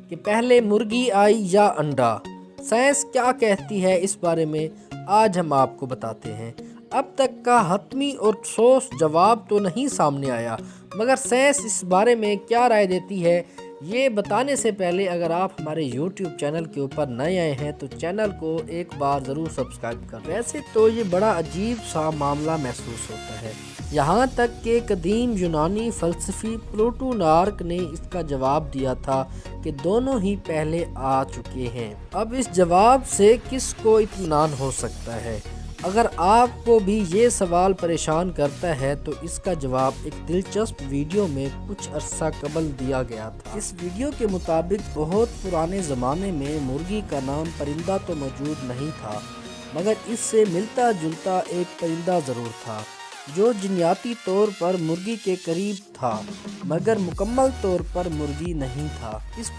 کہ پہلے مرغی آئی یا انڈا؟ سائنس کیا کہتی ہے اس بارے میں آج ہم آپ کو بتاتے ہیں۔ اب تک کا حتمی اور ٹھوس جواب تو نہیں سامنے آیا، مگر سائنس اس بارے میں کیا رائے دیتی ہے یہ بتانے سے پہلے اگر آپ ہمارے یوٹیوب چینل کے اوپر نئے آئے ہیں تو چینل کو ایک بار ضرور سبسکرائب کر۔ ویسے تو یہ بڑا عجیب سا معاملہ محسوس ہوتا ہے، یہاں تک کہ قدیم یونانی فلسفی پلوٹونارک نے اس کا جواب دیا تھا کہ دونوں ہی پہلے آ چکے ہیں۔ اب اس جواب سے کس کو اطمینان ہو سکتا ہے؟ اگر آپ کو بھی یہ سوال پریشان کرتا ہے تو اس کا جواب ایک دلچسپ ویڈیو میں کچھ عرصہ قبل دیا گیا تھا۔ اس ویڈیو کے مطابق بہت پرانے زمانے میں مرغی کا نام پرندہ تو موجود نہیں تھا، مگر اس سے ملتا جلتا ایک پرندہ ضرور تھا جو جینیاتی طور پر مرغی کے قریب تھا مگر مکمل طور پر مرغی نہیں تھا۔ اس